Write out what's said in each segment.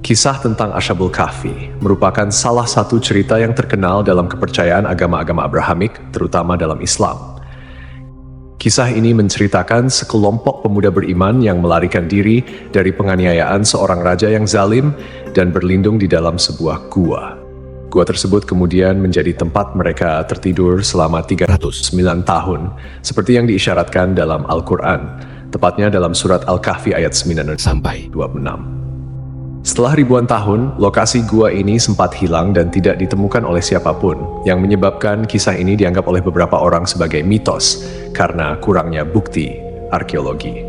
Kisah tentang Ashabul Kahfi merupakan salah satu cerita yang terkenal dalam kepercayaan agama-agama Abrahamik, terutama dalam Islam. Kisah ini menceritakan sekelompok pemuda beriman yang melarikan diri dari penganiayaan seorang raja yang zalim dan berlindung di dalam sebuah gua. Gua tersebut kemudian menjadi tempat mereka tertidur selama 309 tahun, seperti yang diisyaratkan dalam Al-Quran, tepatnya dalam surat Al-Kahfi ayat 9 sampai 26. Setelah ribuan tahun, lokasi gua ini sempat hilang dan tidak ditemukan oleh siapapun, yang menyebabkan kisah ini dianggap oleh beberapa orang sebagai mitos karena kurangnya bukti arkeologi.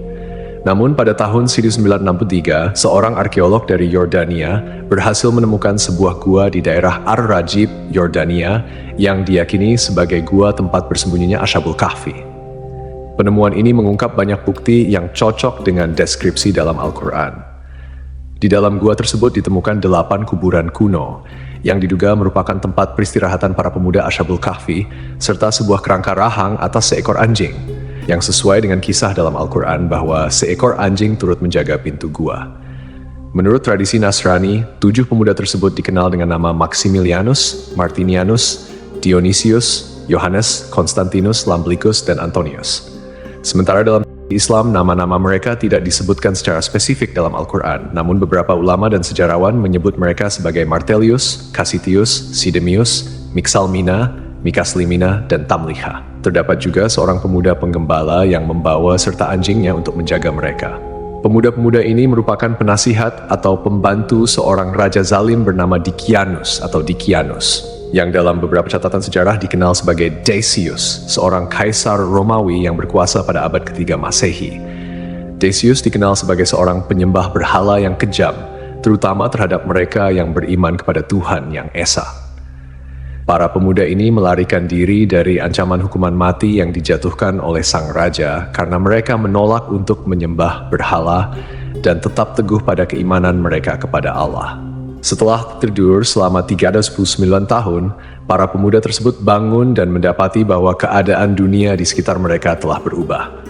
Namun pada tahun 1963, seorang arkeolog dari Yordania berhasil menemukan sebuah gua di daerah Ar-Rajib, Yordania, yang diyakini sebagai gua tempat bersembunyinya Ashabul Kahfi. Penemuan ini mengungkap banyak bukti yang cocok dengan deskripsi dalam Al-Quran. Di dalam gua tersebut ditemukan 8 kuburan kuno, yang diduga merupakan tempat peristirahatan para pemuda Ashabul Kahfi, serta sebuah kerangka rahang atas seekor anjing, yang sesuai dengan kisah dalam Al-Quran bahwa seekor anjing turut menjaga pintu gua. Menurut tradisi Nasrani, 7 pemuda tersebut dikenal dengan nama Maximilianus, Martinianus, Dionysius, Yohanes, Konstantinus, Lamblicus, dan Antonius. Sementara dalam Islam, nama-nama mereka tidak disebutkan secara spesifik dalam Al-Quran, namun beberapa ulama dan sejarawan menyebut mereka sebagai Martellius, Cassitius, Sidemius, Mixalmina, Mikaslimina, dan Tamliha. Terdapat juga seorang pemuda penggembala yang membawa serta anjingnya untuk menjaga mereka. Pemuda-pemuda ini merupakan penasihat atau pembantu seorang raja zalim bernama Dikianus atau Dikianus, yang dalam beberapa catatan sejarah dikenal sebagai Decius, seorang kaisar Romawi yang berkuasa pada abad ke-3 Masehi. Decius dikenal sebagai seorang penyembah berhala yang kejam, terutama terhadap mereka yang beriman kepada Tuhan yang Esa. Para pemuda ini melarikan diri dari ancaman hukuman mati yang dijatuhkan oleh sang raja karena mereka menolak untuk menyembah berhala dan tetap teguh pada keimanan mereka kepada Allah. Setelah tidur selama 309 tahun, para pemuda tersebut bangun dan mendapati bahwa keadaan dunia di sekitar mereka telah berubah.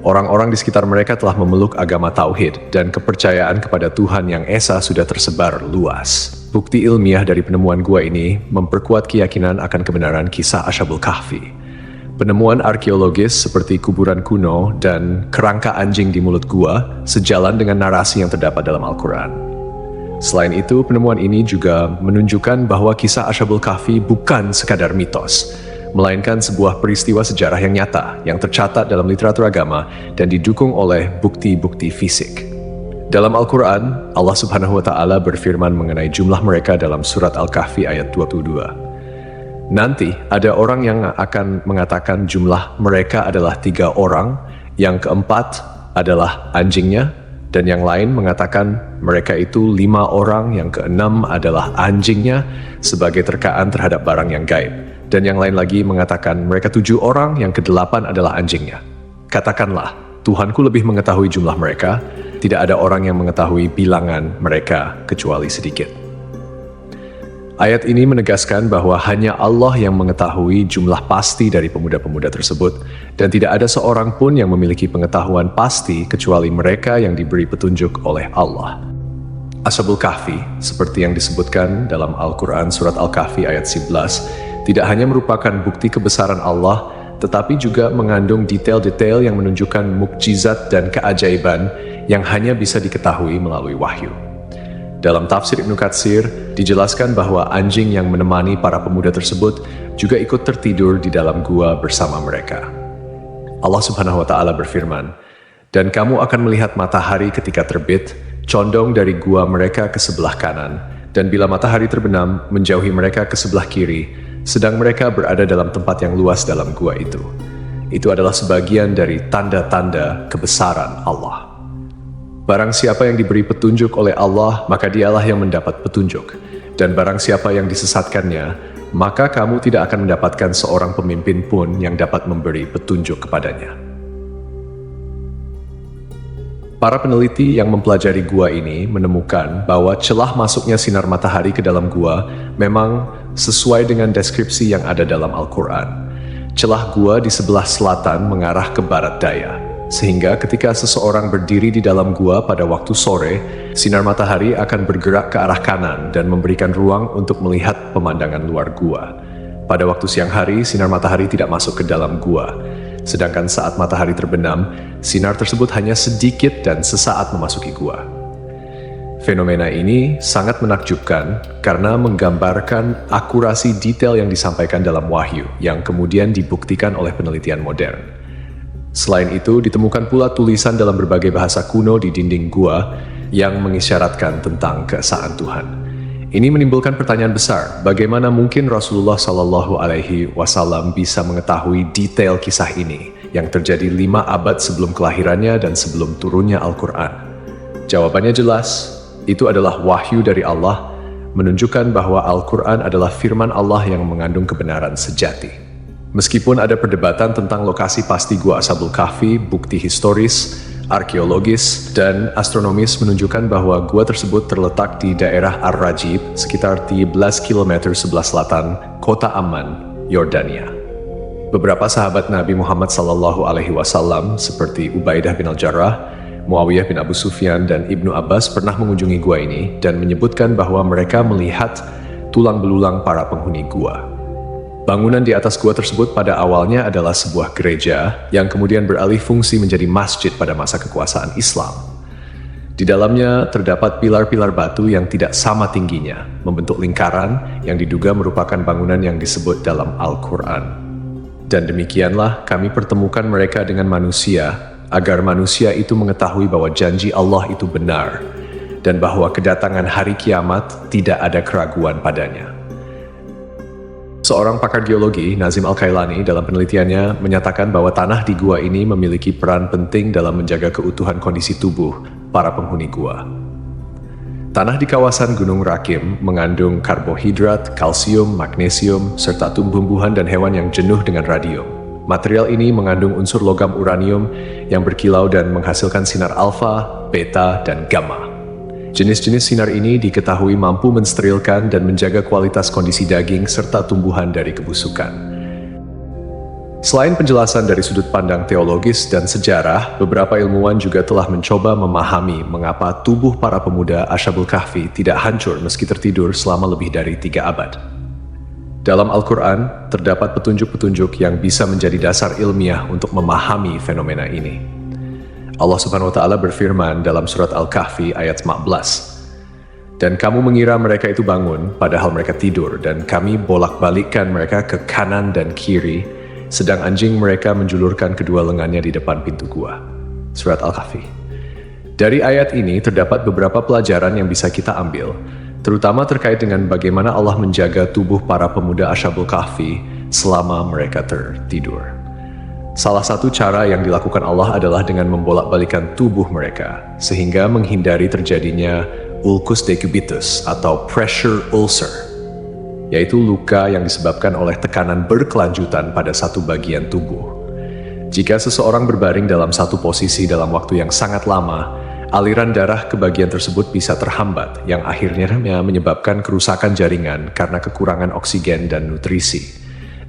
Orang-orang di sekitar mereka telah memeluk agama Tauhid dan kepercayaan kepada Tuhan yang Esa sudah tersebar luas. Bukti ilmiah dari penemuan gua ini memperkuat keyakinan akan kebenaran kisah Ashabul Kahfi. Penemuan arkeologis seperti kuburan kuno dan kerangka anjing di mulut gua sejalan dengan narasi yang terdapat dalam Al-Quran. Selain itu, penemuan ini juga menunjukkan bahwa kisah Ashabul Kahfi bukan sekadar mitos, melainkan sebuah peristiwa sejarah yang nyata, yang tercatat dalam literatur agama dan didukung oleh bukti-bukti fisik. Dalam Al-Quran, Allah Subhanahu wa Ta'ala berfirman mengenai jumlah mereka dalam surat Al-Kahfi ayat 22. Nanti ada orang yang akan mengatakan jumlah mereka adalah 3 orang, yang keempat adalah anjingnya, dan yang lain mengatakan mereka itu 5 orang, yang keenam adalah anjingnya sebagai terkaan terhadap barang yang gaib. Dan yang lain lagi mengatakan mereka 7 orang, yang ke-8 adalah anjingnya. Katakanlah, Tuhanku lebih mengetahui jumlah mereka, tidak ada orang yang mengetahui bilangan mereka kecuali sedikit. Ayat ini menegaskan bahwa hanya Allah yang mengetahui jumlah pasti dari pemuda-pemuda tersebut, dan tidak ada seorang pun yang memiliki pengetahuan pasti kecuali mereka yang diberi petunjuk oleh Allah. Ashabul Kahfi, seperti yang disebutkan dalam Al-Quran surat Al-Kahfi ayat 11, tidak hanya merupakan bukti kebesaran Allah, tetapi juga mengandung detail-detail yang menunjukkan mukjizat dan keajaiban yang hanya bisa diketahui melalui wahyu. Dalam tafsir Ibnu Katsir, dijelaskan bahwa anjing yang menemani para pemuda tersebut juga ikut tertidur di dalam gua bersama mereka. Allah Subhanahu wa Ta'ala berfirman, "Dan kamu akan melihat matahari ketika terbit, condong dari gua mereka ke sebelah kanan, dan bila matahari terbenam, menjauhi mereka ke sebelah kiri, sedang mereka berada dalam tempat yang luas dalam gua itu." Itu adalah sebagian dari tanda-tanda kebesaran Allah. Barang siapa yang diberi petunjuk oleh Allah, maka dialah yang mendapat petunjuk. Dan barang siapa yang disesatkannya, maka kamu tidak akan mendapatkan seorang pemimpin pun yang dapat memberi petunjuk kepadanya. Para peneliti yang mempelajari gua ini menemukan bahwa celah masuknya sinar matahari ke dalam gua memang sesuai dengan deskripsi yang ada dalam Al-Quran. Celah gua di sebelah selatan mengarah ke barat daya, sehingga ketika seseorang berdiri di dalam gua pada waktu sore, sinar matahari akan bergerak ke arah kanan dan memberikan ruang untuk melihat pemandangan luar gua. Pada waktu siang hari, sinar matahari tidak masuk ke dalam gua, sedangkan saat matahari terbenam, sinar tersebut hanya sedikit dan sesaat memasuki gua. Fenomena ini sangat menakjubkan karena menggambarkan akurasi detail yang disampaikan dalam wahyu yang kemudian dibuktikan oleh penelitian modern. Selain itu, ditemukan pula tulisan dalam berbagai bahasa kuno di dinding gua yang mengisyaratkan tentang keesaan Tuhan. Ini menimbulkan pertanyaan besar, bagaimana mungkin Rasulullah Shallallahu Alaihi Wasallam bisa mengetahui detail kisah ini yang terjadi 5 abad sebelum kelahirannya dan sebelum turunnya Al-Quran? Jawabannya jelas. Itu adalah wahyu dari Allah, menunjukkan bahwa Al-Quran adalah firman Allah yang mengandung kebenaran sejati. Meskipun ada perdebatan tentang lokasi pasti Gua Ashabul Kahfi, bukti historis, arkeologis, dan astronomis menunjukkan bahwa gua tersebut terletak di daerah Ar-Rajib, sekitar 13 km sebelah selatan kota Amman, Yordania. Beberapa sahabat Nabi Muhammad SAW seperti Ubaidah bin Al-Jarrah, Muawiyah bin Abu Sufyan, dan Ibnu Abbas pernah mengunjungi gua ini dan menyebutkan bahwa mereka melihat tulang belulang para penghuni gua. Bangunan di atas gua tersebut pada awalnya adalah sebuah gereja yang kemudian beralih fungsi menjadi masjid pada masa kekuasaan Islam. Di dalamnya terdapat pilar-pilar batu yang tidak sama tingginya, membentuk lingkaran yang diduga merupakan bangunan yang disebut dalam Al-Quran. Dan demikianlah kami pertemukan mereka dengan manusia, agar manusia itu mengetahui bahwa janji Allah itu benar, dan bahwa kedatangan hari kiamat tidak ada keraguan padanya. Seorang pakar geologi, Nazim Al-Kailani, dalam penelitiannya menyatakan bahwa tanah di gua ini memiliki peran penting dalam menjaga keutuhan kondisi tubuh para penghuni gua. Tanah di kawasan Gunung Rakim mengandung karbohidrat, kalsium, magnesium, serta tumbuh-tumbuhan dan hewan yang jenuh dengan radium. Material ini mengandung unsur logam uranium yang berkilau dan menghasilkan sinar alfa, beta, dan gamma. Jenis-jenis sinar ini diketahui mampu mensterilkan dan menjaga kualitas kondisi daging serta tumbuhan dari kebusukan. Selain penjelasan dari sudut pandang teologis dan sejarah, beberapa ilmuwan juga telah mencoba memahami mengapa tubuh para pemuda Ashabul Kahfi tidak hancur meski tertidur selama lebih dari 3 abad. Dalam Al-Quran, terdapat petunjuk-petunjuk yang bisa menjadi dasar ilmiah untuk memahami fenomena ini. Allah Subhanahu wa Ta'ala berfirman dalam surat Al-Kahfi ayat 14, "Dan kamu mengira mereka itu bangun, padahal mereka tidur, dan kami bolak-balikkan mereka ke kanan dan kiri, sedang anjing mereka menjulurkan kedua lengannya di depan pintu gua." Surat Al-Kahfi. Dari ayat ini terdapat beberapa pelajaran yang bisa kita ambil, terutama terkait dengan bagaimana Allah menjaga tubuh para pemuda Ashabul Kahfi selama mereka tertidur. Salah satu cara yang dilakukan Allah adalah dengan membolak-balikan tubuh mereka, sehingga menghindari terjadinya ulcus decubitus atau pressure ulcer, yaitu luka yang disebabkan oleh tekanan berkelanjutan pada satu bagian tubuh. Jika seseorang berbaring dalam satu posisi dalam waktu yang sangat lama, aliran darah ke bagian tersebut bisa terhambat, yang akhirnya menyebabkan kerusakan jaringan karena kekurangan oksigen dan nutrisi.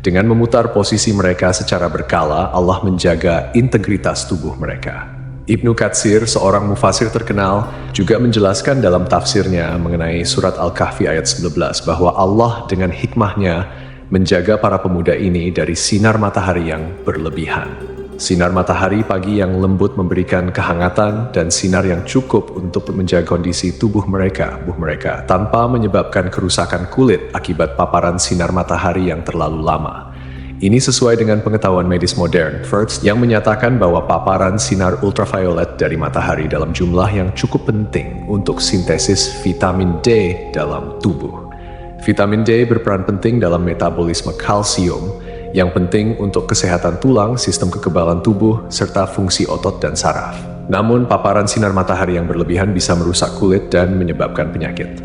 Dengan memutar posisi mereka secara berkala, Allah menjaga integritas tubuh mereka. Ibnu Katsir, seorang mufasir terkenal, juga menjelaskan dalam tafsirnya mengenai surat Al-Kahfi ayat 19 bahwa Allah dengan hikmahnya menjaga para pemuda ini dari sinar matahari yang berlebihan. Sinar matahari pagi yang lembut memberikan kehangatan dan sinar yang cukup untuk menjaga kondisi tubuh mereka tanpa menyebabkan kerusakan kulit akibat paparan sinar matahari yang terlalu lama. Ini sesuai dengan pengetahuan medis modern, First, yang menyatakan bahwa paparan sinar ultraviolet dari matahari dalam jumlah yang cukup penting untuk sintesis vitamin D dalam tubuh. Vitamin D berperan penting dalam metabolisme kalsium, yang penting untuk kesehatan tulang, sistem kekebalan tubuh, serta fungsi otot dan saraf. Namun, paparan sinar matahari yang berlebihan bisa merusak kulit dan menyebabkan penyakit.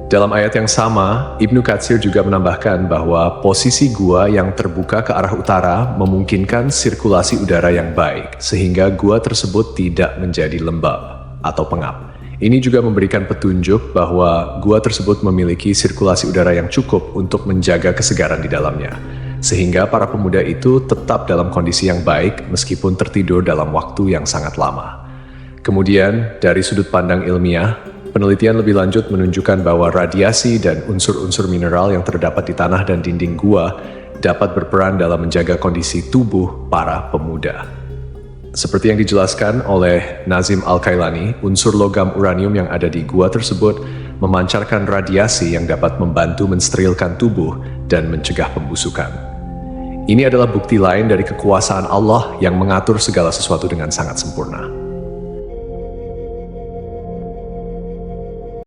Dalam ayat yang sama, Ibnu Katsir juga menambahkan bahwa posisi gua yang terbuka ke arah utara memungkinkan sirkulasi udara yang baik, sehingga gua tersebut tidak menjadi lembab atau pengap. Ini juga memberikan petunjuk bahwa gua tersebut memiliki sirkulasi udara yang cukup untuk menjaga kesegaran di dalamnya. sehingga para pemuda itu tetap dalam kondisi yang baik meskipun tertidur dalam waktu yang sangat lama. Kemudian, dari sudut pandang ilmiah, penelitian lebih lanjut menunjukkan bahwa radiasi dan unsur-unsur mineral yang terdapat di tanah dan dinding gua dapat berperan dalam menjaga kondisi tubuh para pemuda. Seperti yang dijelaskan oleh Nazim Al-Kailani, unsur logam uranium yang ada di gua tersebut memancarkan radiasi yang dapat membantu mensterilkan tubuh dan mencegah pembusukan. Ini adalah bukti lain dari kekuasaan Allah yang mengatur segala sesuatu dengan sangat sempurna.